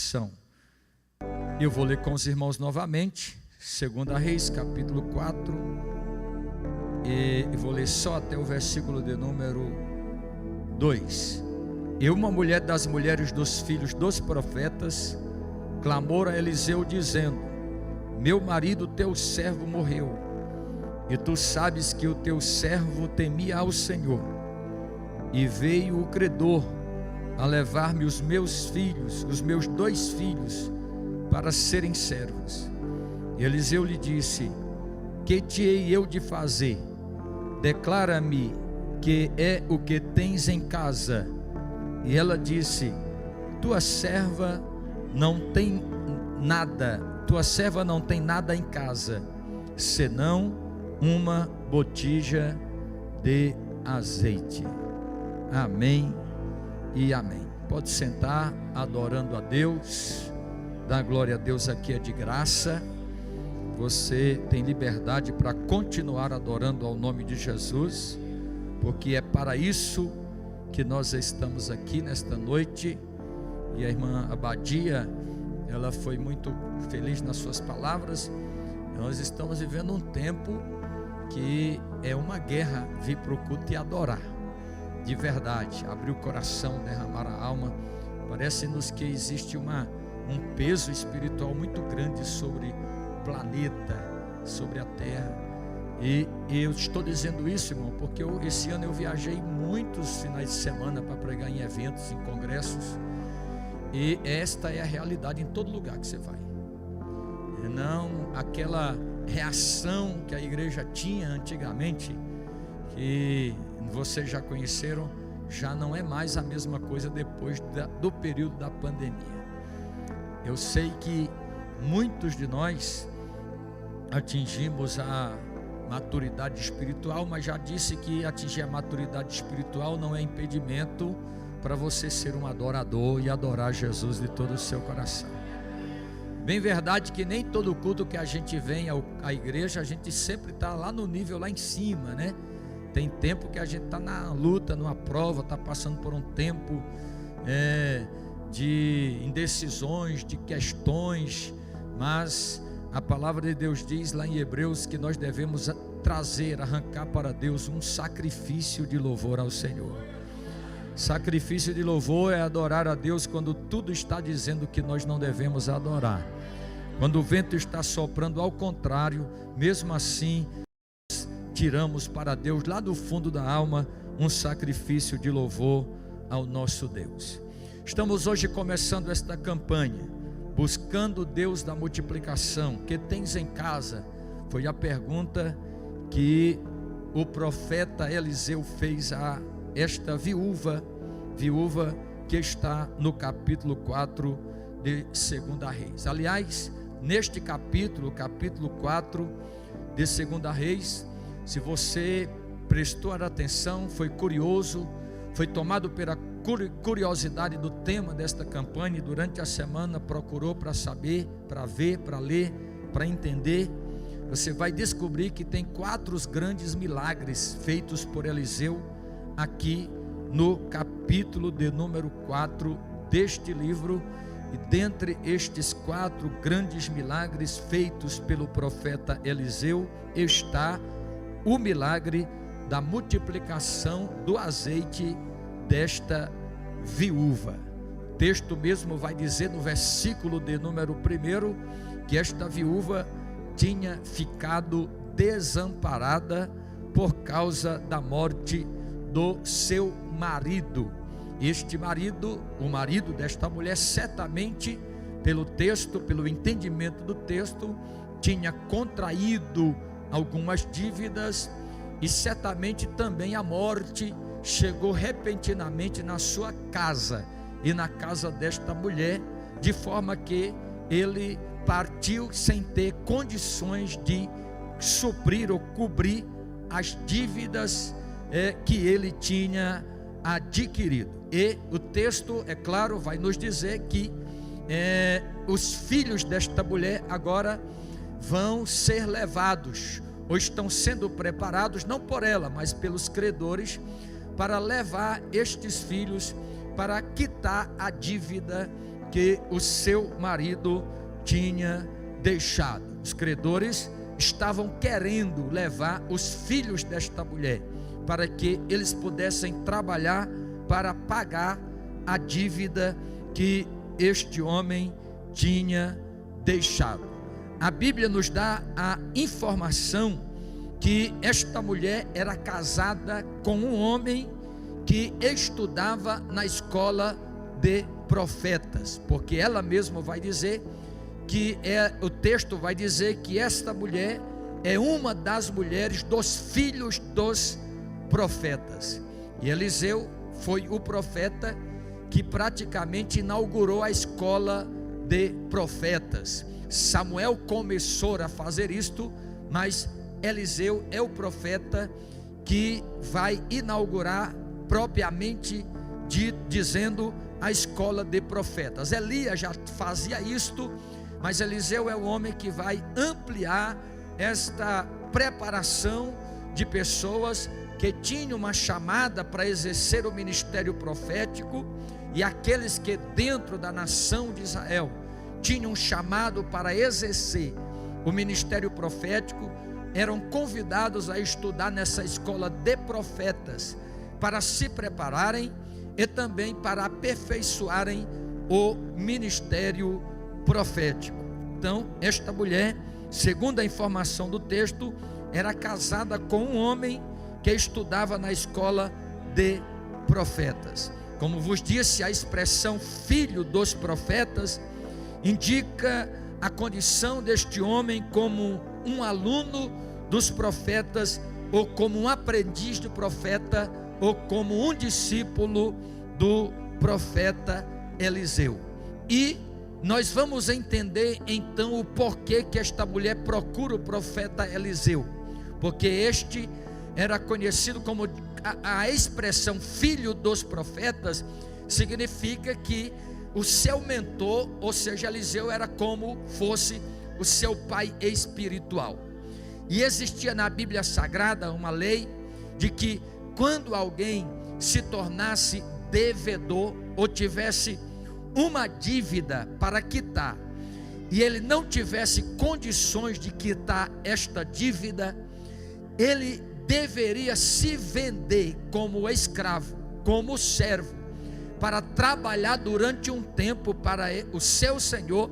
multiplicação. Eu vou ler com os irmãos novamente, 2 Reis, capítulo 4, e vou ler só até o versículo de número 2. E uma mulher das mulheres dos filhos dos profetas clamou a Eliseu dizendo: meu marido, teu servo, morreu, e tu sabes que o teu servo temia ao Senhor, e veio o credor a levar-me os meus filhos, os meus 2 filhos, para serem servos. E Eliseu lhe disse: que te hei eu de fazer? Declara-me que é o que tens em casa. E ela disse: tua serva não tem nada em casa, senão uma botija de azeite. Amém e amém. Pode sentar, adorando a Deus. Dar glória a Deus aqui é de graça. Você tem liberdade para continuar adorando ao nome de Jesus, porque é para isso que nós estamos aqui nesta noite. E a irmã Abadia, ela foi muito feliz nas suas palavras. Nós estamos vivendo um tempo que é uma guerra, vir para o culto e adorar de verdade, abrir o coração, derramar a alma. Parece-nos que existe um peso espiritual muito grande sobre o planeta, sobre a terra. E eu estou dizendo isso, irmão, porque esse ano eu viajei muitos finais de semana para pregar em eventos, em congressos, e esta é a realidade em todo lugar que você vai. Não aquela reação que a igreja tinha antigamente, que vocês já conheceram, já não é mais a mesma coisa depois do período da pandemia. Eu sei que muitos de nós atingimos a maturidade espiritual, mas já disse que atingir a maturidade espiritual não é impedimento para você ser um adorador e adorar Jesus de todo o seu coração. Bem verdade que nem todo culto que a gente vem à igreja, a gente sempre está lá no nível lá em cima, né? Tem tempo que a gente está na luta, numa prova, está passando por um tempo de indecisões, de questões, mas a palavra de Deus diz lá em Hebreus que nós devemos arrancar para Deus um sacrifício de louvor ao Senhor. Sacrifício de louvor é adorar a Deus quando tudo está dizendo que nós não devemos adorar. Quando o vento está soprando ao contrário, mesmo assim, tiramos para Deus lá do fundo da alma um sacrifício de louvor ao nosso Deus. Estamos hoje começando esta campanha, buscando Deus da multiplicação. Que tens em casa? Foi a pergunta que o profeta Eliseu fez a esta viúva que está no capítulo 4 de 2 Reis. Aliás, neste capítulo 4 de 2 Reis, se você prestou atenção, foi curioso, foi tomado pela curiosidade do tema desta campanha, e durante a semana procurou para saber, para ver, para ler, para entender, você vai descobrir que tem 4 grandes milagres feitos por Eliseu aqui no capítulo de número 4 deste livro. E dentre estes 4 grandes milagres feitos pelo profeta Eliseu está o milagre da multiplicação do azeite desta viúva. O texto mesmo vai dizer no versículo de número 1 que esta viúva tinha ficado desamparada por causa da morte do seu marido. Este marido, o marido desta mulher, certamente pelo texto, pelo entendimento do texto, tinha contraído algumas dívidas, e certamente também a morte chegou repentinamente na sua casa e na casa desta mulher, de forma que ele partiu sem ter condições de suprir ou cobrir as dívidas que ele tinha adquirido. E o texto, é claro, vai nos dizer que os filhos desta mulher agora vão ser levados, ou estão sendo preparados, não por ela, mas pelos credores, para levar estes filhos para quitar a dívida que o seu marido tinha deixado. Os credores estavam querendo levar os filhos desta mulher para que eles pudessem trabalhar para pagar a dívida que este homem tinha deixado. A Bíblia nos dá a informação que esta mulher era casada com um homem que estudava na escola de profetas, porque ela mesma vai dizer que o texto vai dizer que esta mulher é uma das mulheres dos filhos dos profetas. E Eliseu foi o profeta que praticamente inaugurou a escola de profetas. Samuel começou a fazer isto, mas Eliseu é o profeta que vai inaugurar propriamente dizendo a escola de profetas. Elias já fazia isto, mas Eliseu é o homem que vai ampliar esta preparação de pessoas que tinham uma chamada para exercer o ministério profético, e aqueles que dentro da nação de Israel tinham um chamado para exercer o ministério profético, eram convidados a estudar nessa escola de profetas, para se prepararem e também para aperfeiçoarem o ministério profético. Então, esta mulher, segundo a informação do texto, era casada com um homem que estudava na escola de profetas. Como vos disse, a expressão filho dos profetas indica a condição deste homem como um aluno dos profetas, ou como um aprendiz de profeta, ou como um discípulo do profeta Eliseu. E nós vamos entender então o porquê que esta mulher procura o profeta Eliseu, porque este era conhecido como a expressão filho dos profetas, significa que o seu mentor, ou seja, Eliseu, era como fosse o seu pai espiritual. E existia na Bíblia Sagrada uma lei de que quando alguém se tornasse devedor ou tivesse uma dívida para quitar, e ele não tivesse condições de quitar esta dívida, ele deveria se vender como escravo, como servo, para trabalhar durante um tempo para o seu senhor,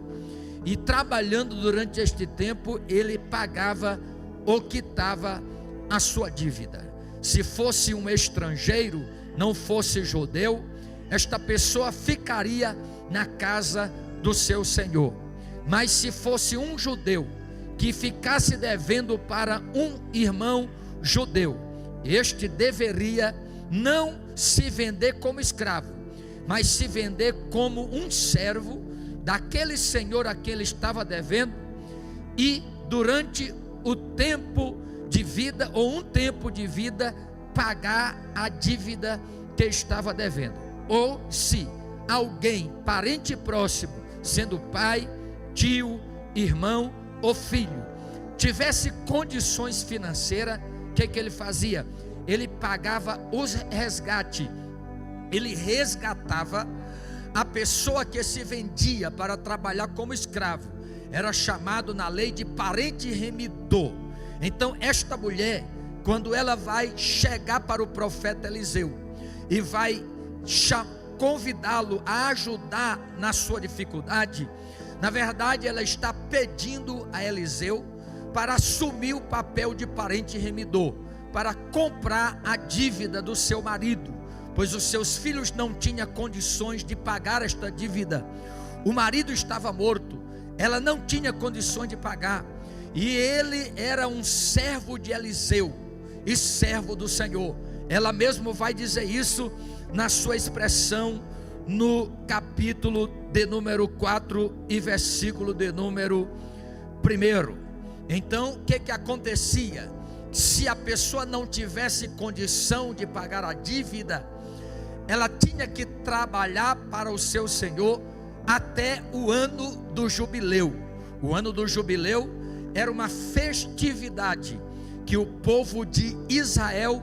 e trabalhando durante este tempo, ele pagava ou quitava a sua dívida. Se fosse um estrangeiro, não fosse judeu, esta pessoa ficaria na casa do seu senhor. Mas se fosse um judeu que ficasse devendo para um irmão judeu, este deveria não se vender como escravo, mas se vender como um servo daquele senhor a quem ele estava devendo, e durante o tempo de vida, ou um tempo de vida, pagar a dívida que estava devendo. Ou se alguém, parente próximo, sendo pai, tio, irmão ou filho, tivesse condições financeiras, o que ele fazia? Ele pagava os resgate, ele resgatava a pessoa que se vendia para trabalhar como escravo. Era chamado na lei de parente remidor. Então esta mulher, quando ela vai chegar para o profeta Eliseu e vai convidá-lo a ajudar na sua dificuldade, na verdade ela está pedindo a Eliseu para assumir o papel de parente remidor, para comprar a dívida do seu marido, pois os seus filhos não tinham condições de pagar esta dívida. O marido estava morto, ela não tinha condições de pagar, e ele era um servo de Eliseu e servo do Senhor. Ela mesmo vai dizer isso na sua expressão no capítulo de número 4 e versículo de número 1. Então o que acontecia? Se a pessoa não tivesse condição de pagar a dívida, ela tinha que trabalhar para o seu senhor até o ano do jubileu. O ano do jubileu era uma festividade que o povo de Israel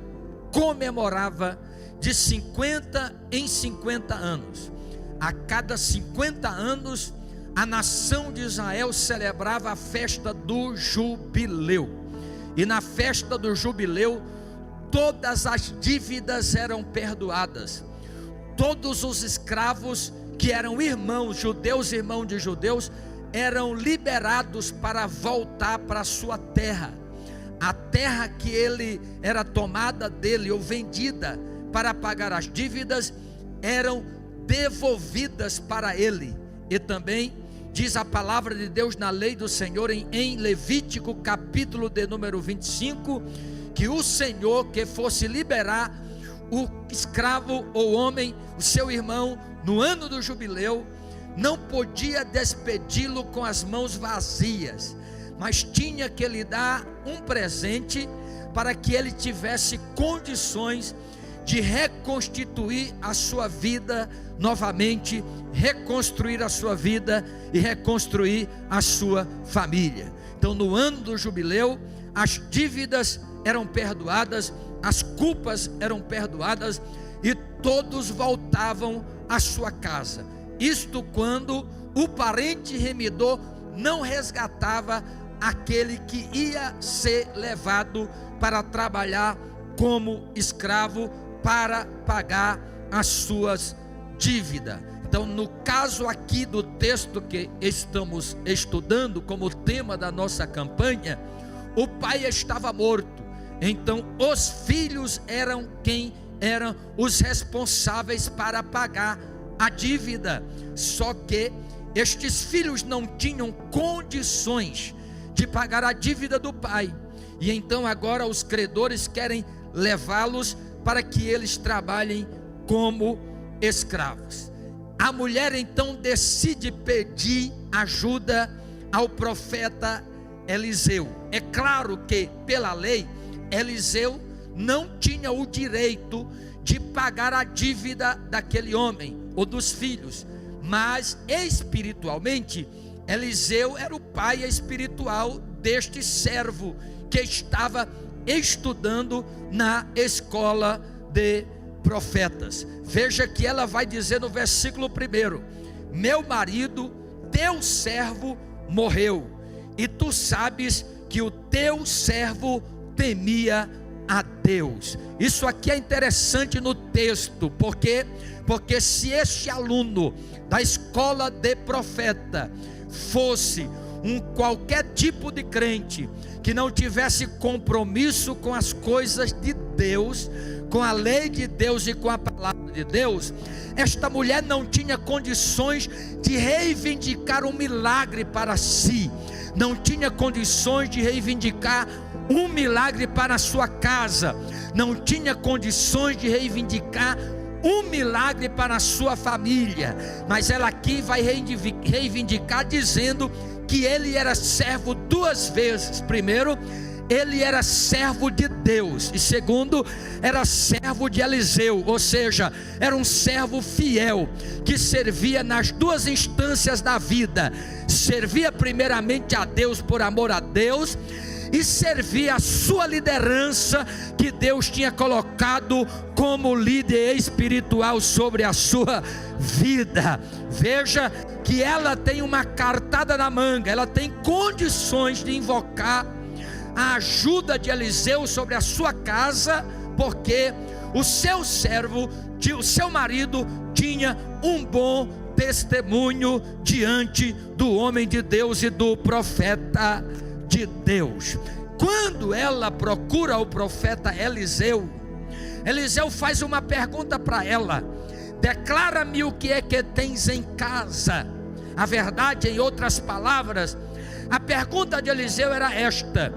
comemorava de 50 em 50 anos. a cada 50 anos, a nação de Israel celebrava a festa do jubileu. E na festa do jubileu, todas as dívidas eram perdoadas. Todos os escravos que eram irmãos judeus, irmãos de judeus, eram liberados para voltar para a sua terra. A terra que ele era tomada dele ou vendida para pagar as dívidas, eram devolvidas para ele. E também diz a palavra de Deus na lei do Senhor em Levítico capítulo de número 25, que o Senhor que fosse liberar o escravo ou homem, o seu irmão, no ano do jubileu, não podia despedi-lo com as mãos vazias, mas tinha que lhe dar um presente para que ele tivesse condições de reconstituir a sua vida novamente, reconstruir a sua vida e reconstruir a sua família. Então, no ano do jubileu, as dívidas eram perdoadas, as culpas eram perdoadas e todos voltavam à sua casa. Isto quando o parente remidor não resgatava aquele que ia ser levado para trabalhar como escravo para pagar as suas dívidas. Então, no caso aqui do texto que estamos estudando como tema da nossa campanha, o pai estava morto. Então, os filhos eram quem eram os responsáveis para pagar a dívida. Só que estes filhos não tinham condições de pagar a dívida do pai. E então agora os credores querem levá-los para que eles trabalhem como escravos. A mulher então decide pedir ajuda ao profeta Eliseu. É claro que pela lei, Eliseu não tinha o direito de pagar a dívida daquele homem ou dos filhos, mas espiritualmente Eliseu era o pai espiritual deste servo que estava estudando na escola de profetas. Veja que ela vai dizer no versículo 1: meu marido, teu servo, morreu, e tu sabes que o teu servo temia a Deus. Isso aqui é interessante no texto, porque se este aluno da escola de profeta fosse qualquer tipo de crente que não tivesse compromisso com as coisas de Deus, com a lei de Deus e com a palavra de Deus, esta mulher não tinha condições de reivindicar um milagre para si, não tinha condições de reivindicar um milagre para a sua casa, não tinha condições de reivindicar um milagre para a sua família. Mas ela aqui vai reivindicar dizendo que ele era servo duas vezes. Primeiro, ele era servo de Deus, e segundo, era servo de Eliseu, ou seja, era um servo fiel, que servia nas duas instâncias da vida. Servia primeiramente a Deus por amor a Deus, e servia a sua liderança que Deus tinha colocado como líder espiritual sobre a sua vida. Veja que ela tem uma cartada na manga, ela tem condições de invocar a ajuda de Eliseu sobre a sua casa, porque o seu servo, o seu marido, tinha um bom testemunho diante do homem de Deus e do profeta de Deus. Quando ela procura o profeta Eliseu, Eliseu faz uma pergunta para ela: declara-me o que é que tens em casa. A verdade, em outras palavras, a pergunta de Eliseu era esta: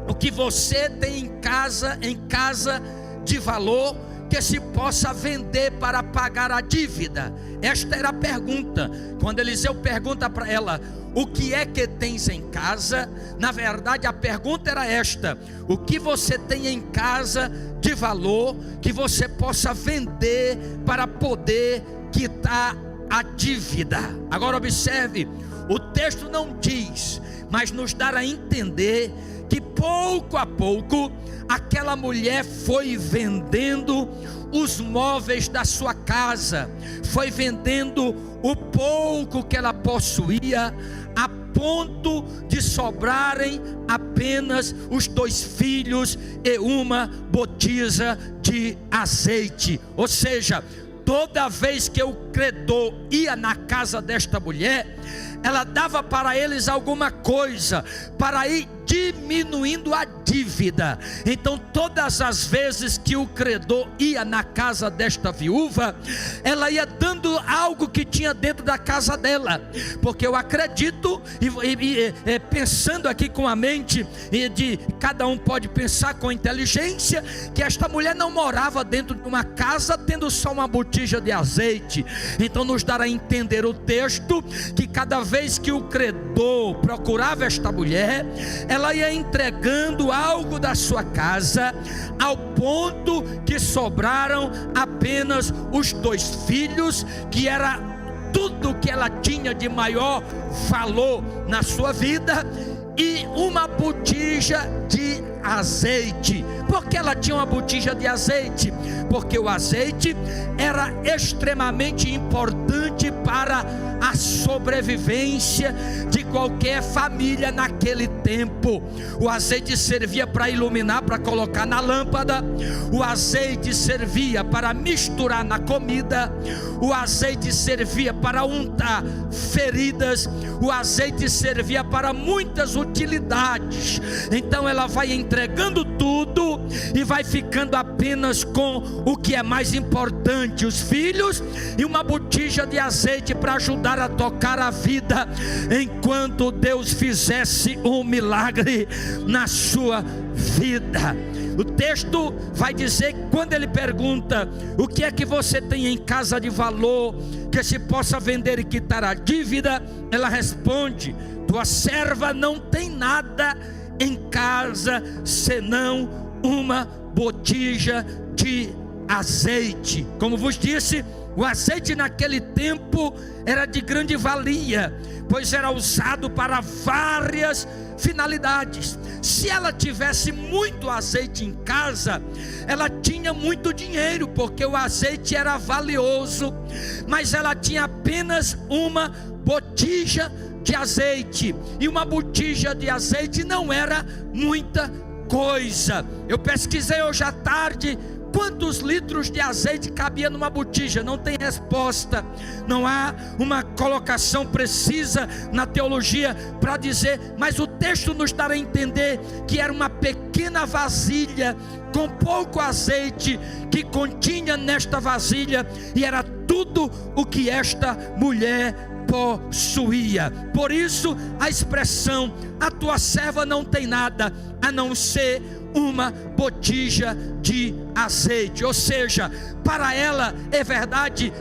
o que você tem em casa de valor que se possa vender para pagar a dívida? Esta era a pergunta. Quando Eliseu pergunta para ela: o que é que tens em casa? Na verdade, a pergunta era esta: o que você tem em casa de valor que você possa vender para poder quitar a dívida? Agora observe, O texto não diz, mas nos dá a entender que pouco a pouco aquela mulher foi vendendo os móveis da sua casa, foi vendendo o pouco que ela possuía, a ponto de sobrarem apenas os 2 filhos e uma botija de azeite. Ou seja, toda vez que o credor ia na casa desta mulher, ela dava para eles alguma coisa, para ir diminuindo a dívida. Então todas as vezes que o credor ia na casa desta viúva, ela ia dando algo que tinha dentro da casa dela, porque eu acredito, pensando aqui com a mente, cada um pode pensar com inteligência, que esta mulher não morava dentro de uma casa tendo só uma botija de azeite. Então nos dará a entender o texto, que cada vez que o credor procurava esta mulher, ela ia entregando algo da sua casa, ao ponto que sobraram apenas os 2 filhos, que era tudo que ela tinha de maior valor na sua vida, e uma botija de azeite. Por que ela tinha uma botija de azeite? Porque o azeite era extremamente importante para a sobrevivência de qualquer família naquele tempo. O azeite servia para iluminar, para colocar na lâmpada. O azeite servia para misturar na comida. O azeite servia para untar feridas. O azeite servia para muitas utilidades. Então ela vai entregando tudo e vai ficando apenas com o que é mais importante, os filhos e uma botija de azeite para ajudar a tocar a vida, enquanto Deus fizesse um milagre na sua vida. O texto vai dizer que quando ele pergunta: o que é que você tem em casa de valor que se possa vender e quitar a dívida? Ela responde: tua serva não tem nada em casa senão uma botija de azeite. Como vos disse, o azeite naquele tempo era de grande valia, pois era usado para várias finalidades. Se ela tivesse muito azeite em casa, ela tinha muito dinheiro, porque o azeite era valioso. Mas ela tinha apenas uma botija de azeite, e uma botija de azeite não era muita coisa. Eu pesquisei hoje à tarde quantos litros de azeite cabia numa botija. Não tem resposta, não há uma colocação precisa na teologia para dizer, mas o texto nos dará a entender que era uma pequena vasilha com pouco azeite que continha nesta vasilha, e era tudo o que esta mulher possuía. Por isso a expressão: a tua serva não tem nada a não ser uma botija de azeite. Ou seja, para ela, é verdade,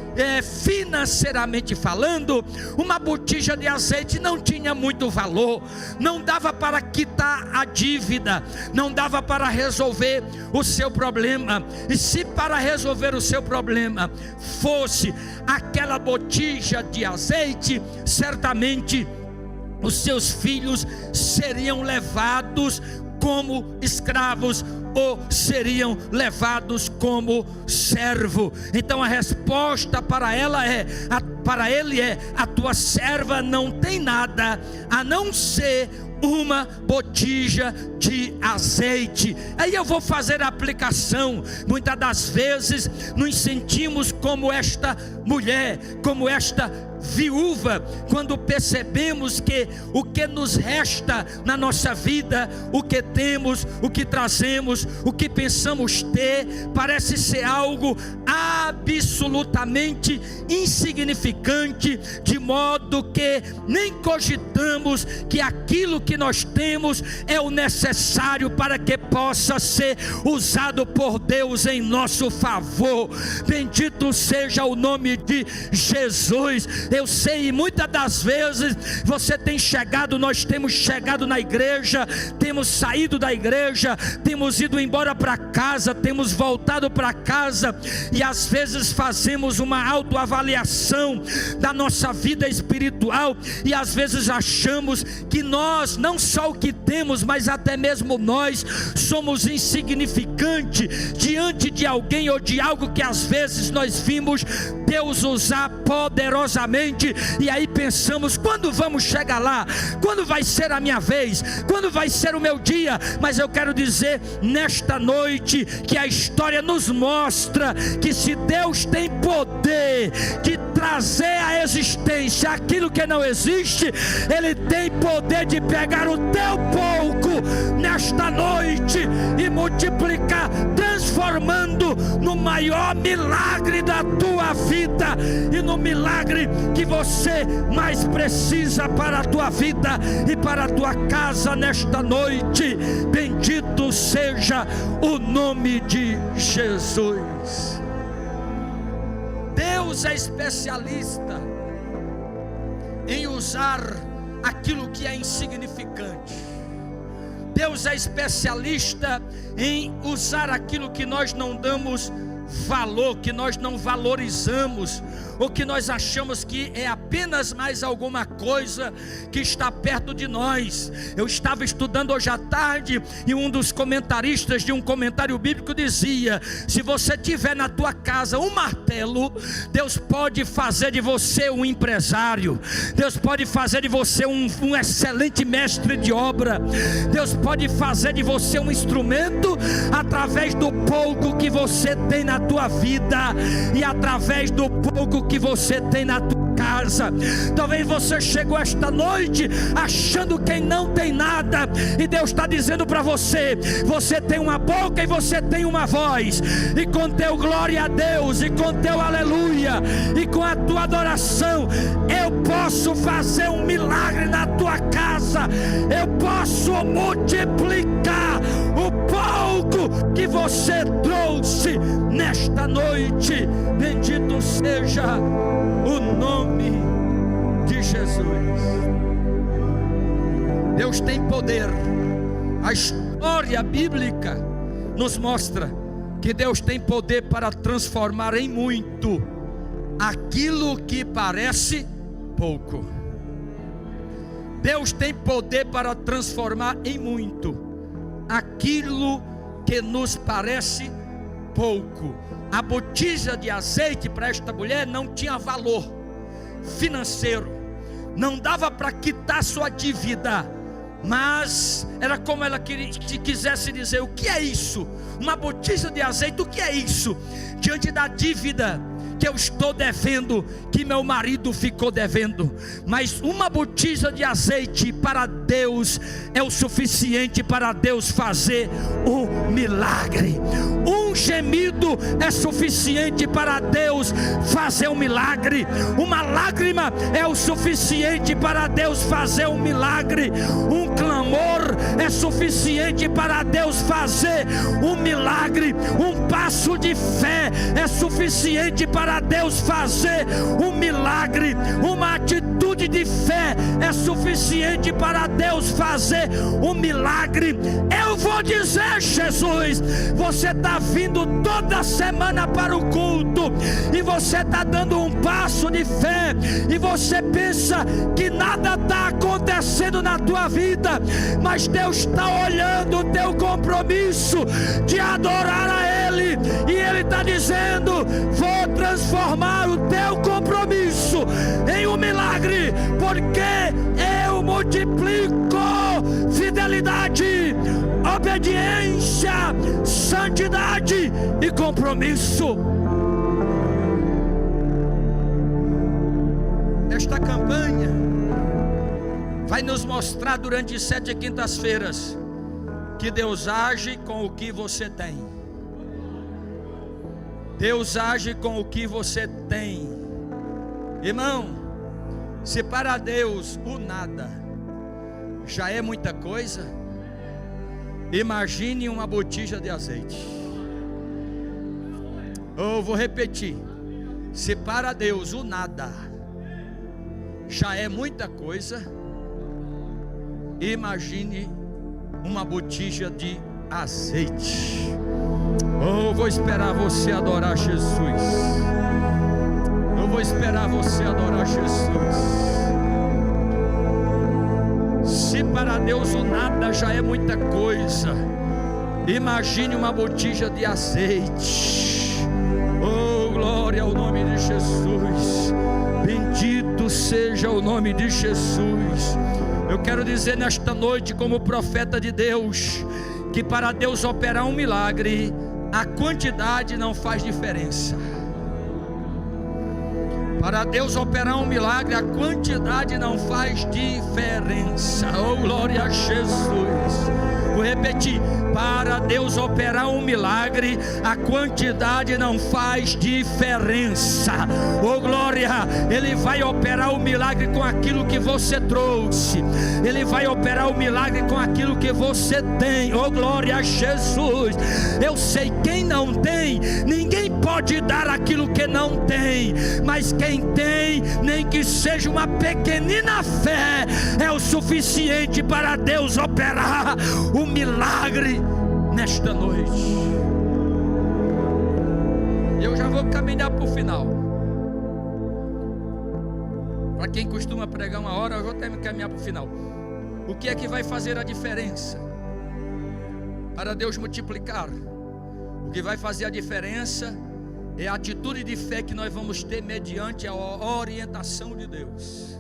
financeiramente falando, uma botija de azeite não tinha muito valor, não dava para quitar a dívida, não dava para resolver o seu problema. E se para resolver o seu problema fosse aquela botija de azeite, certamente os seus filhos seriam levados como escravos, ou seriam levados como servo. Então a resposta para ela para ele é: a tua serva não tem nada a não ser uma botija de azeite. Aí eu vou fazer a aplicação. Muitas das vezes nos sentimos como esta mulher, como esta viúva, quando percebemos que o que nos resta na nossa vida, o que temos, o que trazemos, o que pensamos ter, parece ser algo absolutamente insignificante, de modo que nem cogitamos que aquilo que que nós temos é o necessário para que possa ser usado por Deus em nosso favor. Bendito seja o nome de Jesus. Eu sei, muitas das vezes você tem chegado, nós temos chegado na igreja, temos saído da igreja, temos ido embora para casa, temos voltado para casa, e às vezes fazemos uma autoavaliação da nossa vida espiritual, e às vezes achamos que nós, não só o que temos, mas até mesmo nós somos insignificantes diante de alguém ou de algo que às vezes nós vimos Deus usar poderosamente, e aí pensamos: quando vamos chegar lá? Quando vai ser a minha vez? Quando vai ser o meu dia? Mas eu quero dizer nesta noite que a história nos mostra que se Deus tem poder de trazer à existência aquilo que não existe, Ele tem poder de pegar o teu pouco nesta noite e multiplicar, transformando no maior milagre da tua vida e no milagre que você mais precisa para a tua vida e para a tua casa nesta noite. Bendito seja o nome de Jesus. Deus é especialista em usar aquilo que é insignificante. Deus é especialista em usar aquilo que nós não damos valor, que nós não valorizamos, ou que nós achamos que é apenas mais alguma coisa que está perto de nós. Eu estava estudando hoje à tarde, e um dos comentaristas de um comentário bíblico dizia: se você tiver na tua casa um martelo, Deus pode fazer de você um empresário, Deus pode fazer de você um excelente mestre de obra, Deus pode fazer de você um instrumento através do pouco que você tem na tua vida e através do pouco que você tem na tua casa. Talvez você chegou esta noite achando que não tem nada, e Deus está dizendo para você: você tem uma boca e você tem uma voz, e com teu glória a Deus, e com teu aleluia, e com a tua adoração, eu posso fazer um milagre na tua casa. Eu posso multiplicar o pouco que você trouxe nesta noite. Bendito seja o nome de Jesus. Deus tem poder. A história bíblica nos mostra que Deus tem poder para transformar em muito aquilo que parece pouco. Deus tem poder para transformar em muito aquilo que nos parece pouco. A botija de azeite para esta mulher não tinha valor financeiro, não dava para quitar sua dívida, mas era como ela quisesse dizer: o que é isso? Uma botija de azeite, o que é isso? Diante da dívida que eu estou devendo, que meu marido ficou devendo. Mas uma botija de azeite para Deus é o suficiente para Deus fazer um milagre. Um gemido é suficiente para Deus fazer um milagre. Uma lágrima é o suficiente para Deus fazer um milagre. Um clamor é suficiente para Deus fazer um milagre. Um passo de fé é suficiente para Deus fazer um milagre. Uma atitude de fé é suficiente para Deus fazer um milagre. Eu vou dizer, Jesus, você está vindo toda semana para o culto e você está dando um passo de fé, e você pensa que nada está acontecendo na tua vida, mas Deus está olhando o teu compromisso de adorar a Ele, e Ele está dizendo: vou transformar o teu compromisso em um milagre, porque eu multiplico fidelidade, obediência, santidade e compromisso. Esta campanha vai nos mostrar durante 7 quintas-feiras que Deus age com o que você tem. Deus age com o que você tem. Irmão, se para Deus o nada já é muita coisa, imagine uma botija de azeite. Eu vou repetir: se para Deus o nada já é muita coisa, imagine uma botija de azeite. Eu vou esperar você adorar Jesus. Eu vou esperar você adorar Jesus. Se para Deus o nada já é muita coisa, imagine uma botija de azeite. Oh, glória ao nome de Jesus. Bendito seja o nome de Jesus. Eu quero dizer nesta noite, como profeta de Deus, que para Deus operar um milagre, a quantidade não faz diferença. Para Deus operar um milagre, a quantidade não faz diferença. Oh, glória a Jesus. Vou repetir: para Deus operar um milagre, a quantidade não faz diferença. Oh, glória! Ele vai operar o milagre com aquilo que você trouxe. Ele vai operar o milagre com aquilo que você tem. Oh, glória a Jesus. Eu sei, quem não tem, ninguém pode dar aquilo que não tem. Mas quem tem, nem que seja uma pequenina fé, é o suficiente para Deus operar o milagre nesta noite. Eu já vou caminhar para o final. Para quem costuma pregar uma hora, eu vou caminhar para o final. O que é que vai fazer a diferença para Deus multiplicar? O que vai fazer a diferença é a atitude de fé que nós vamos ter mediante a orientação de Deus.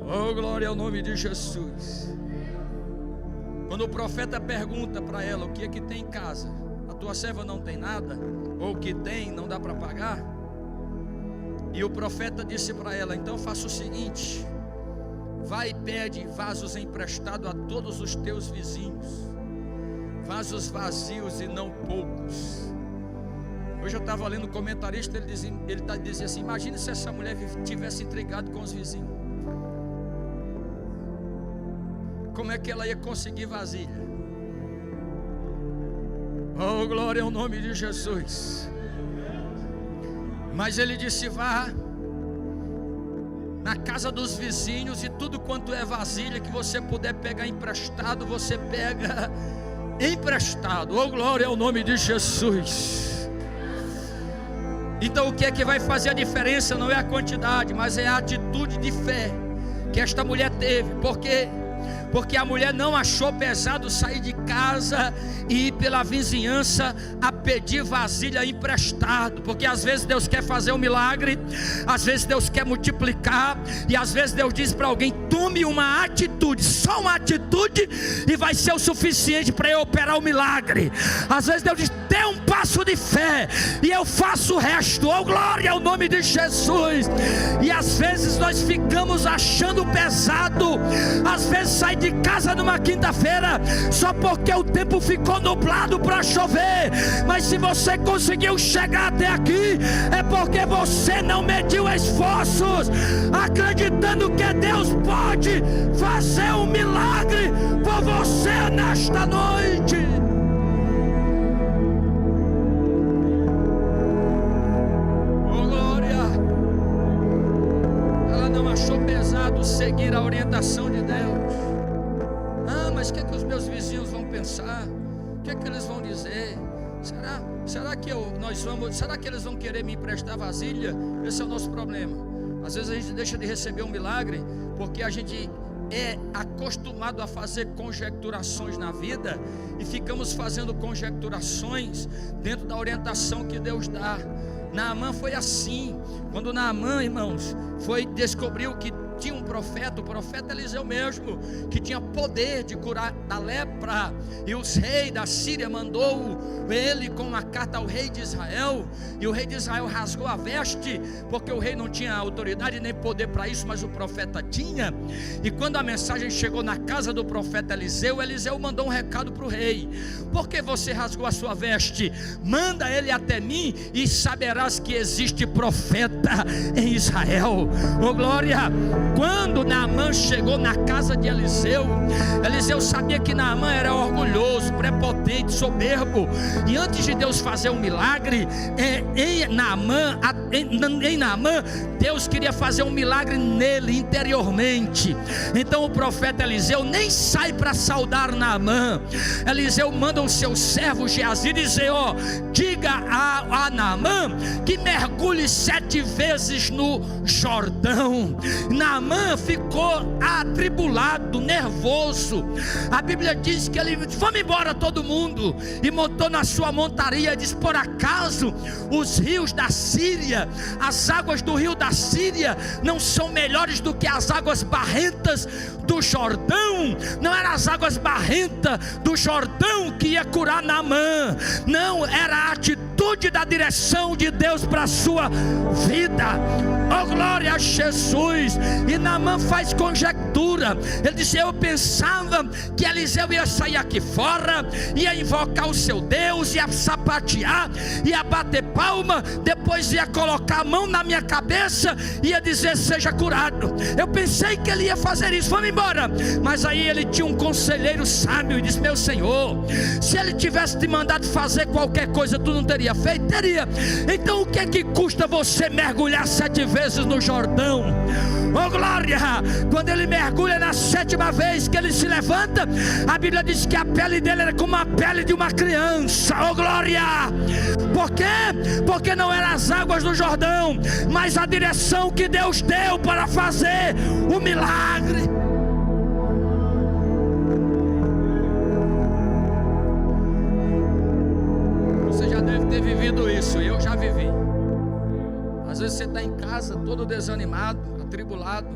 Oh, glória ao nome de Jesus. Quando o profeta pergunta para ela: o que é que tem em casa? A tua serva não tem nada? Ou o que tem não dá para pagar? E o profeta disse para ela: então faça o seguinte, vai e pede vasos emprestados a todos os teus vizinhos, vasos vazios e não poucos. Hoje eu estava lendo um comentarista, ele dizia assim: imagine se essa mulher tivesse intrigado com os vizinhos. Como é que ela ia conseguir vasilha? Oh, glória ao nome de Jesus. Mas ele disse: vá na casa dos vizinhos e tudo quanto é vasilha que você puder pegar emprestado, você pega emprestado. Oh, glória ao nome de Jesus. Então o que é que vai fazer a diferença? Não é a quantidade, mas é a atitude de fé que esta mulher teve. Porque a mulher não achou pesado sair de casa e ir pela vizinhança a pedir vasilha emprestado. Porque às vezes Deus quer fazer um milagre, às vezes Deus quer multiplicar, e às vezes Deus diz para alguém: tome uma atitude, só uma atitude, e vai ser o suficiente para eu operar o milagre. Às vezes Deus diz: dê um passo de fé e eu faço o resto. Oh, glória ao nome de Jesus. E às vezes nós ficamos achando pesado, às vezes sai de casa numa quinta-feira só porque o tempo ficou nublado para chover. Mas se você conseguiu chegar até aqui, é porque você não mediu esforços, acreditando que Deus pode fazer um milagre por você nesta noite. Oh, glória! Ela não achou pesado seguir a orientação de Deus. Mas o que é que os meus vizinhos vão pensar? O que é que eles vão dizer? Será que eles vão querer me emprestar vasilha? Esse é o nosso problema. Às vezes a gente deixa de receber um milagre porque a gente é acostumado a fazer conjecturações na vida e ficamos fazendo conjecturações dentro da orientação que Deus dá. Naamã foi assim. Quando Naamã, irmãos, descobriu que tinha um profeta, o profeta Eliseu mesmo, que tinha poder de curar da lepra, e os reis da Síria mandou ele com uma carta ao rei de Israel, e o rei de Israel rasgou a veste, porque o rei não tinha autoridade nem poder para isso, mas o profeta tinha. E quando a mensagem chegou na casa do profeta Eliseu, Eliseu mandou um recado para o rei: por que você rasgou a sua veste? Manda ele até mim e saberás que existe profeta em Israel. Oh, glória! Quando Naamã chegou na casa de Eliseu, Eliseu sabia que Naamã era orgulhoso, prepotente, soberbo. E antes de Deus fazer um milagre em Naamã, Deus queria fazer um milagre nele interiormente. Então o profeta Eliseu nem sai para saudar Naamã. Eliseu manda o seu servo Geazi dizer: diga a Naamã que mergulhe 7 vezes no Jordão. Naamã ficou atribulado, nervoso. A Bíblia diz que ele: vamos embora todo mundo, e montou na sua montaria e disse: por acaso os rios da Síria, as águas do rio da Síria não são melhores do que as águas barrentas do Jordão? Não eram as águas barrentas do Jordão que ia curar Naamã, não, era a atitude da direção de Deus para a sua vida. Oh, glória a Jesus. E Naamã faz conjectura. Ele disse: eu pensava que Eliseu ia sair aqui fora, ia invocar o seu Deus, ia sapatear, ia bater palma, depois ia colocar a mão na minha cabeça, ia dizer: seja curado. Eu pensei que ele ia fazer isso, vamos embora. Mas aí ele tinha um conselheiro sábio e disse: meu Senhor, se ele tivesse te mandado fazer qualquer coisa, tu não teria feito? Teria. Então o que é que custa você mergulhar 7 vezes no Jordão? Oh, glória! Quando ele mergulha na 7ª vez que ele se levanta, a Bíblia diz que a pele dele era como a pele de uma criança. Oh, glória! Por quê? Porque não eram as águas do Jordão, mas a direção que Deus deu para fazer o milagre. Você já deve ter vivido isso, eu já vivi. Às vezes você está em casa todo desanimado, atribulado.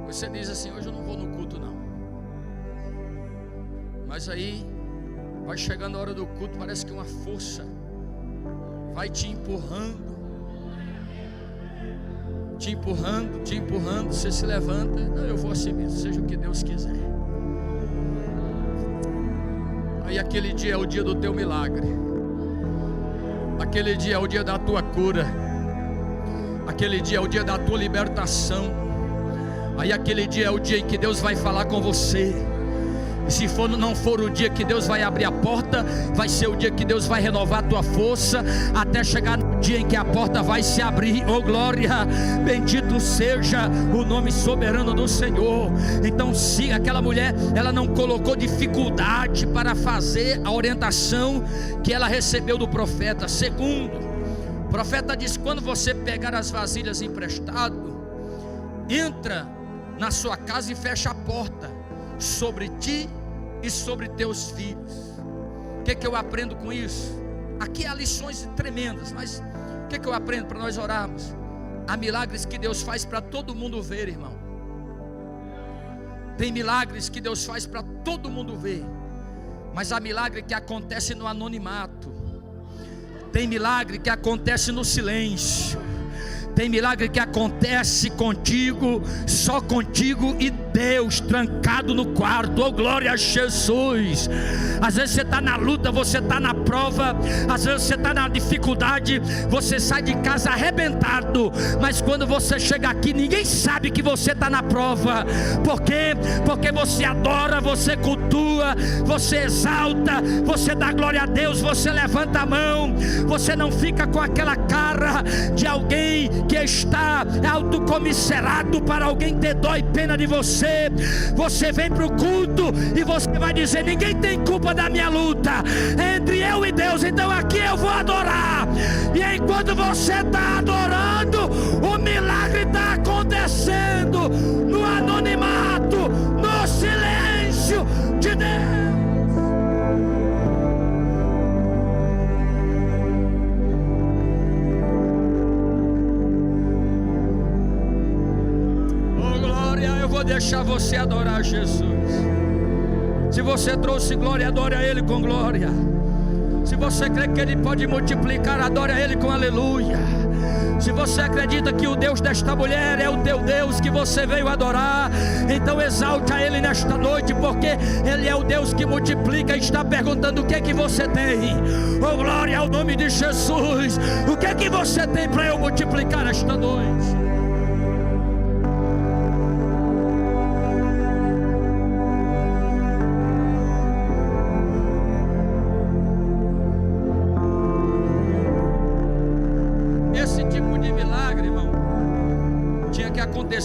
Você diz assim: hoje eu não vou no culto não. Mas aí vai chegando a hora do culto, parece que uma força vai te empurrando, você se levanta: não, eu vou assim mesmo, seja o que Deus quiser. Aí aquele dia é o dia do teu milagre, aquele dia é o dia da tua cura, aquele dia é o dia da tua libertação. Aí aquele dia é o dia em que Deus vai falar com você. E se não for o dia que Deus vai abrir a porta, vai ser o dia que Deus vai renovar a tua força, até chegar no dia em que a porta vai se abrir. Oh, glória! Bendito seja o nome soberano do Senhor. Então siga. Aquela mulher, ela não colocou dificuldade para fazer a orientação que ela recebeu do profeta. Segundo, o profeta diz: quando você pegar as vasilhas emprestado, entra na sua casa e fecha a porta sobre ti e sobre teus filhos. O que eu aprendo com isso? Aqui há lições tremendas, mas o que eu aprendo para nós orarmos? Há milagres que Deus faz para todo mundo ver, irmão. Tem milagres que Deus faz para todo mundo ver, mas há milagre que acontece no anonimato. Tem milagre que acontece no silêncio. Tem milagre que acontece contigo, só contigo e Deus, trancado no quarto. Oh, glória a Jesus. Às vezes você está na luta, você está na prova, às vezes você está na dificuldade, você sai de casa arrebentado, mas quando você chega aqui, ninguém sabe que você está na prova. Por quê? Porque você adora, você cultua, você exalta, você dá glória a Deus, você levanta a mão, você não fica com aquela cara de alguém que está autocomisserado para alguém ter dó e pena de você. Você vem para o culto e você vai dizer: ninguém tem culpa da minha luta, é entre eu e Deus, então aqui eu vou adorar. E enquanto você está adorando, o milagre está acontecendo no anonimato, no silêncio de Deus. Deixar você adorar Jesus. Se você trouxe glória, adore a Ele com glória. Se você crê que Ele pode multiplicar, adore a Ele com aleluia. Se você acredita que o Deus desta mulher é o teu Deus que você veio adorar, então exalte a Ele nesta noite, porque Ele é o Deus que multiplica e está perguntando: o que é que você tem? Oh, glória ao nome de Jesus. O que é que você tem para eu multiplicar esta noite?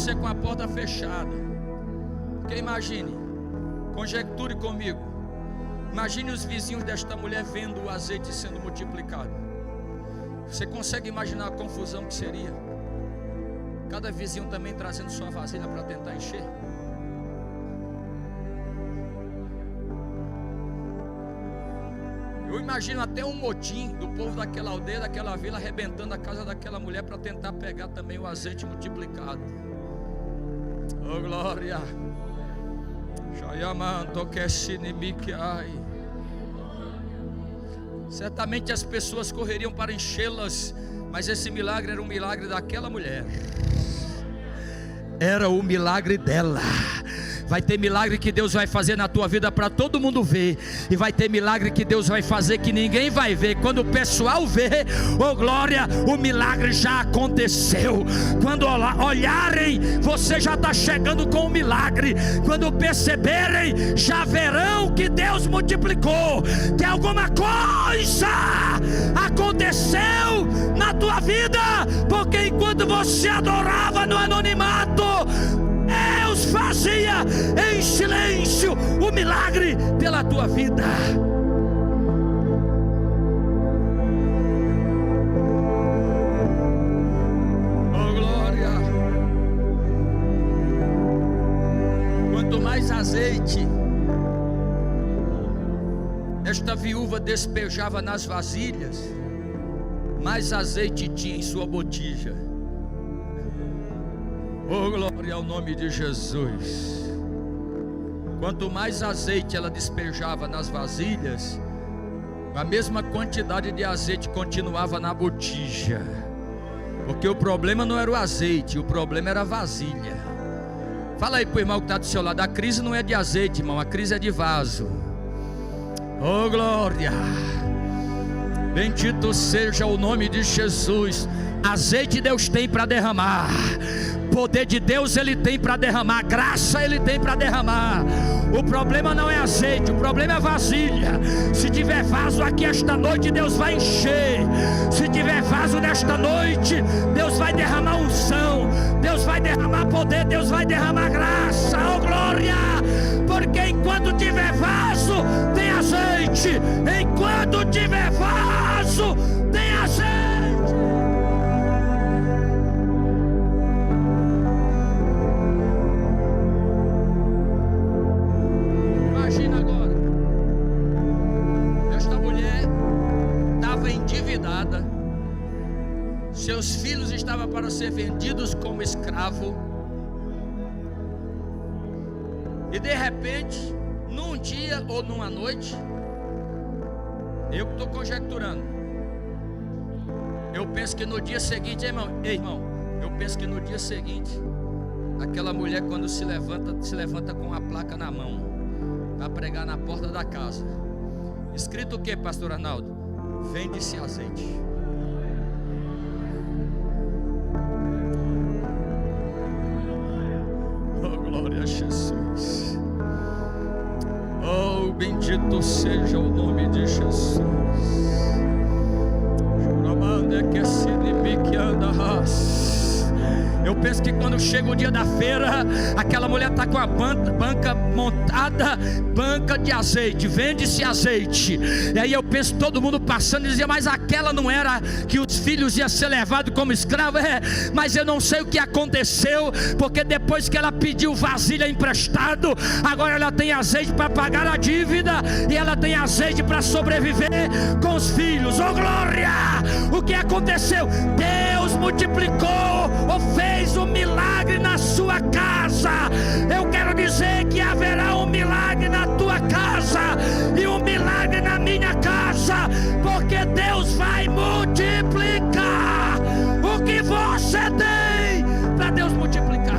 acontecer com a porta fechada. Porque imagine, conjecture comigo, imagine os vizinhos desta mulher vendo o azeite sendo multiplicado. Você consegue imaginar a confusão que seria? Cada vizinho também trazendo sua vasilha para tentar encher. Eu imagino até um motim do povo daquela aldeia, daquela vila, arrebentando a casa daquela mulher para tentar pegar também o azeite multiplicado. Oh glória! Certamente as pessoas correriam para enchê-las, mas esse milagre era um milagre daquela mulher. Era o milagre dela. Vai ter milagre que Deus vai fazer na tua vida para todo mundo ver. E vai ter milagre que Deus vai fazer que ninguém vai ver. Quando o pessoal vê, oh glória, o milagre já aconteceu. Quando olharem, você já está chegando com o milagre. Quando perceberem, já verão que Deus multiplicou, que alguma coisa aconteceu na tua vida. Porque enquanto você adorava no anonimato, Deus fazia em silêncio o milagre pela tua vida. Oh glória! Quanto mais azeite esta viúva despejava nas vasilhas, mais azeite tinha em sua botija. Oh glória ao nome de Jesus. Quanto mais azeite ela despejava nas vasilhas, a mesma quantidade de azeite continuava na botija. Porque o problema não era o azeite, o problema era a vasilha. Fala aí para o irmão que está do seu lado: a crise não é de azeite, irmão, a crise é de vaso. Oh glória! Bendito seja o nome de Jesus. Azeite Deus tem para derramar, poder de Deus Ele tem para derramar, graça Ele tem para derramar. O problema não é azeite, o problema é vasilha. Se tiver vaso aqui esta noite, Deus vai encher. Se tiver vaso nesta noite, Deus vai derramar unção, Deus vai derramar poder, Deus vai derramar graça. Oh glória! Porque enquanto tiver vaso, tem azeite. Enquanto tiver vaso, tem azeite. Seus filhos estavam para ser vendidos como escravo. E de repente, num dia ou numa noite, eu estou conjecturando, eu penso que no dia seguinte, irmão, eu penso que no dia seguinte, aquela mulher, quando se levanta com a placa na mão, para pregar na porta da casa. Escrito o que, pastor Arnaldo? Vende-se azeite. Glória a Jesus. Oh, bendito seja o nome de Jesus. Eu penso que quando chega o dia da feira, aquela mulher está com a banca montada, banca de azeite, vende-se azeite. E aí eu penso todo mundo passando e dizia: mas aquela não era que os filhos iam ser levados como escravo? Mas eu não sei o que aconteceu, porque depois que ela pediu vasilha emprestado, agora ela tem azeite para pagar a dívida, e ela tem azeite para sobreviver com os filhos. Oh glória! O que aconteceu? Deus multiplicou, ou fez um milagre na sua casa. Eu quero dizer que haverá um milagre na tua casa e um milagre na minha casa, porque Deus vai multiplicar o que você tem para Deus multiplicar.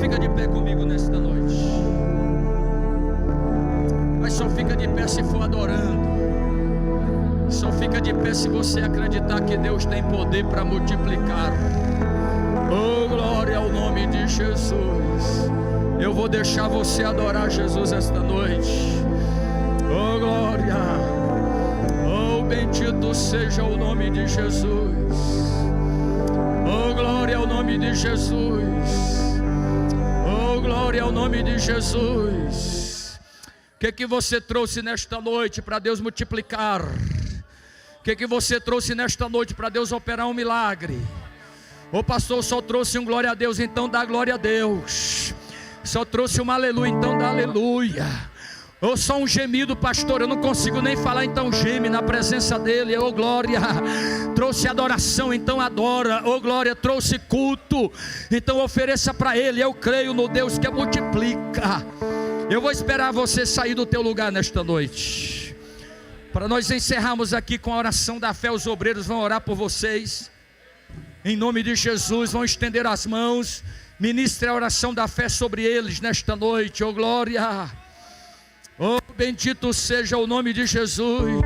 Fica de pé comigo nesta noite, mas só fica de pé se for adorando. Só fica de pé se você acreditar que Deus tem poder para multiplicar. Oh glória ao nome de Jesus. Eu vou deixar você adorar Jesus esta noite. Oh glória. Oh bendito seja o nome de Jesus. nome de Jesus. Oh, glória ao nome de Jesus. O que você trouxe nesta noite para Deus multiplicar? O que você trouxe nesta noite para Deus operar um milagre? O pastor só trouxe um glória a Deus, então dá glória a Deus. Só trouxe um aleluia, então dá aleluia. Ou só um gemido, pastor, eu não consigo nem falar, então geme na presença dele. Oh glória. Trouxe adoração, então adora. Oh glória. Trouxe culto, então ofereça para ele. Eu creio no Deus que multiplica. Eu vou esperar você sair do teu lugar nesta noite, para nós encerrarmos aqui com a oração da fé. Os obreiros vão orar por vocês, em nome de Jesus. Vão estender as mãos. Ministre a oração da fé sobre eles nesta noite. Oh glória. Oh, bendito seja o nome de Jesus.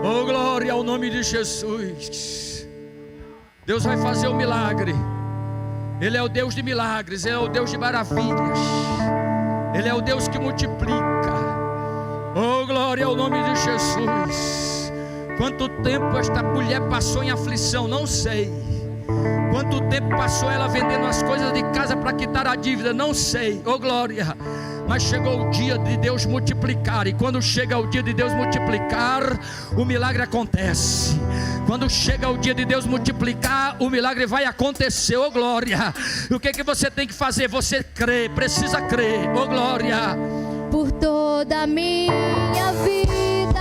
Oh, glória ao nome de Jesus. Deus vai fazer um milagre. Ele é o Deus de milagres, Ele é o Deus de maravilhas, Ele é o Deus que multiplica. Oh, glória ao nome de Jesus. Quanto tempo esta mulher passou em aflição, não sei. Quanto tempo passou ela vendendo as coisas de casa para quitar a dívida, não sei. Oh glória. Mas chegou o dia de Deus multiplicar. E quando chega o dia de Deus multiplicar, o milagre acontece. Quando chega o dia de Deus multiplicar, o milagre vai acontecer. Oh glória. E o que você tem que fazer? Você crê, precisa crer. Oh glória. Por toda a minha vida,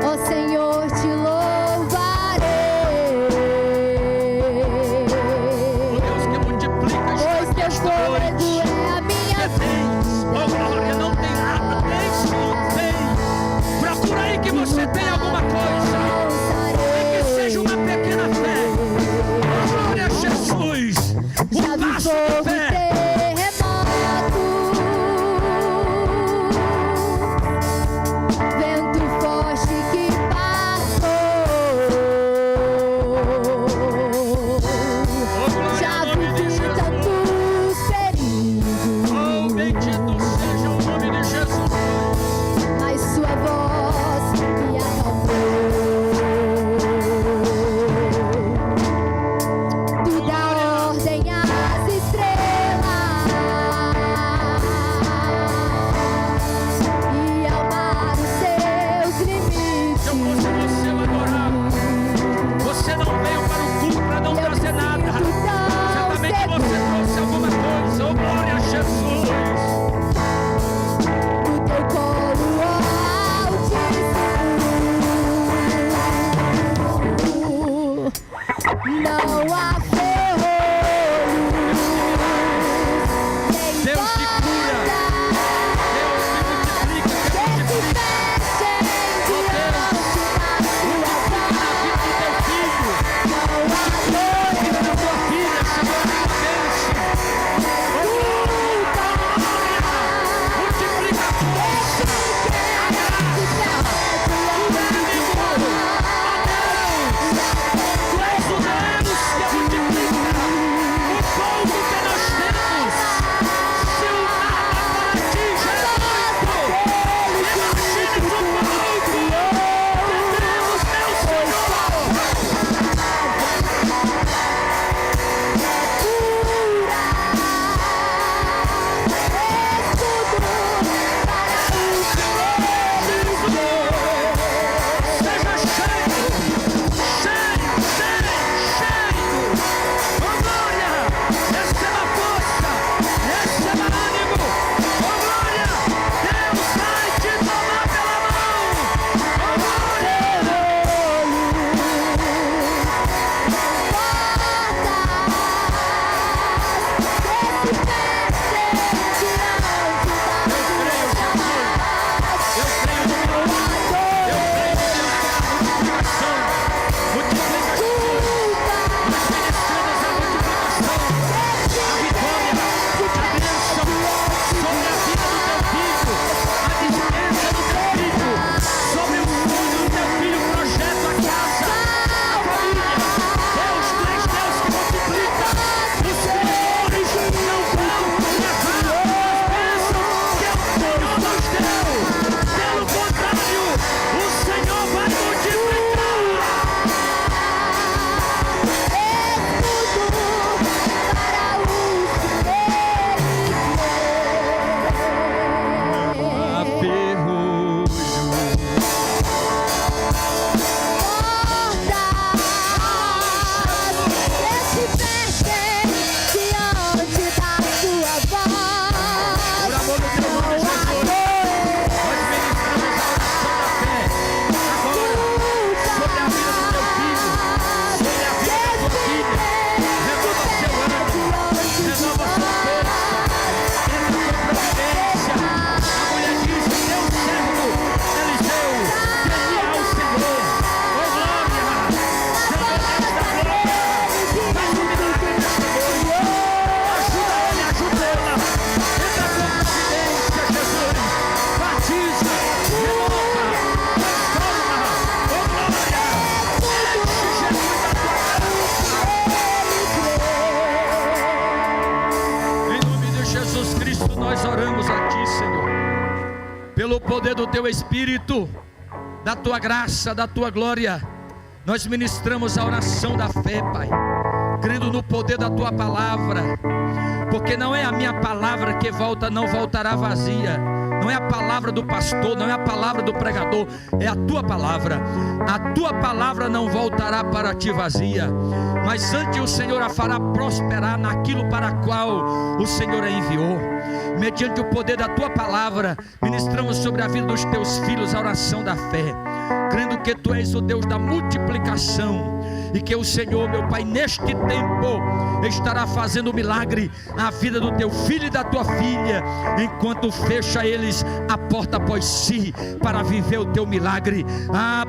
ó Senhor, te louvarei. O Deus que multiplica está aqui esta noite. É a minha vida. Oh glória, não tem nada, tem sim, tem. Procura aí que você tem alguma coisa. Nem que seja uma pequena fé. Oh glória a Jesus. Um passo de fé. poder do teu Espírito, da tua graça, da tua glória, nós ministramos a oração da fé, Pai, crendo no poder da tua palavra, porque não é a minha palavra que volta, não voltará vazia. Não é a palavra do pastor, não é a palavra do pregador, é a tua palavra. A tua palavra não voltará para ti vazia, mas antes o Senhor a fará prosperar naquilo para qual o Senhor a enviou. Mediante o poder da tua palavra, ministramos sobre a vida dos teus filhos a oração da fé, crendo que tu és o Deus da multiplicação, e que o Senhor, meu Pai, neste tempo estará fazendo um milagre na vida do teu filho e da tua filha, enquanto fecha eles a porta após si, para viver o teu milagre.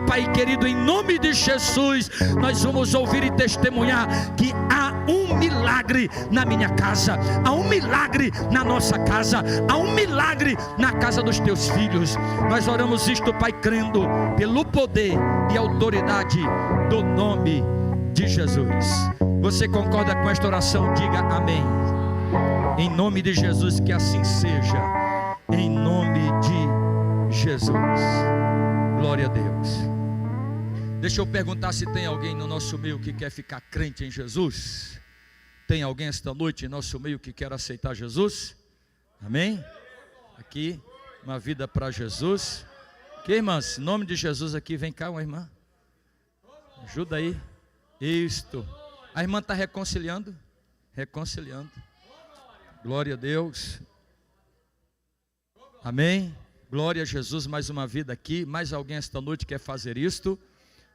Pai querido, em nome de Jesus, nós vamos ouvir e testemunhar que há um milagre na minha casa, há um milagre na nossa casa, há um milagre na casa dos teus filhos. Nós oramos isto, Pai, crendo pelo poder e autoridade do nome de Jesus. Você concorda com esta oração? Diga amém. Em nome de Jesus, que assim seja. Em nome de Jesus. Glória a Deus. Deixa eu perguntar se tem alguém no nosso meio que quer ficar crente em Jesus. Tem alguém esta noite em nosso meio que quer aceitar Jesus? Amém? Aqui, uma vida para Jesus. Que irmãs, em nome de Jesus aqui, vem cá uma irmã. Ajuda aí. Isto. A irmã está reconciliando? Reconciliando. Glória a Deus. Amém. Glória a Jesus, mais uma vida aqui. Mais alguém esta noite quer fazer isto?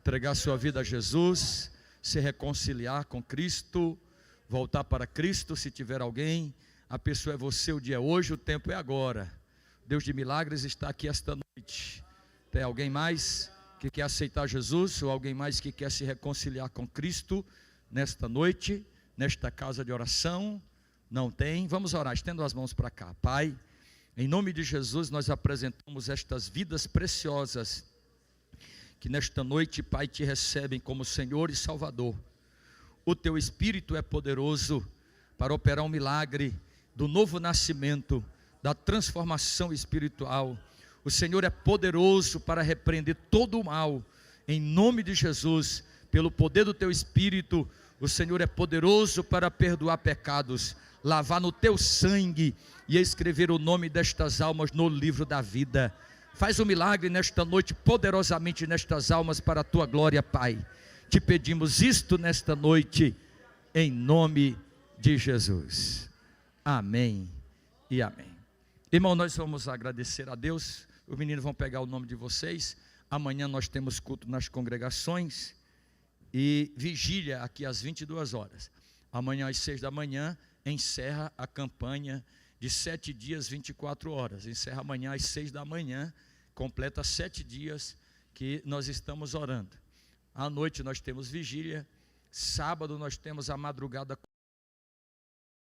Entregar sua vida a Jesus, se reconciliar com Cristo, voltar para Cristo. Se tiver alguém, a pessoa é você, o dia é hoje, o tempo é agora. Deus de milagres está aqui esta noite. Tem alguém mais que quer aceitar Jesus, ou alguém mais que quer se reconciliar com Cristo nesta noite, nesta casa de oração? Não tem? Vamos orar, estendo as mãos para cá. Pai, em nome de Jesus, nós apresentamos estas vidas preciosas, que nesta noite, Pai, te recebem como Senhor e Salvador. O teu Espírito é poderoso para operar um milagre do novo nascimento, da transformação espiritual. O Senhor é poderoso para repreender todo o mal, em nome de Jesus, pelo poder do teu Espírito. O Senhor é poderoso para perdoar pecados, lavar no teu sangue e escrever o nome destas almas no livro da vida. Faz um milagre nesta noite, poderosamente nestas almas, para a tua glória, Pai. Te pedimos isto nesta noite, em nome de Jesus. Amém e amém. Irmão, nós vamos agradecer a Deus. Os meninos vão pegar o nome de vocês. Amanhã nós temos culto nas congregações e vigília aqui às 22 horas. Amanhã às 6 da manhã encerra a campanha de 7 dias, 24 horas. Encerra amanhã às 6 da manhã, completa 7 dias que nós estamos orando. À noite nós temos vigília, sábado nós temos a madrugada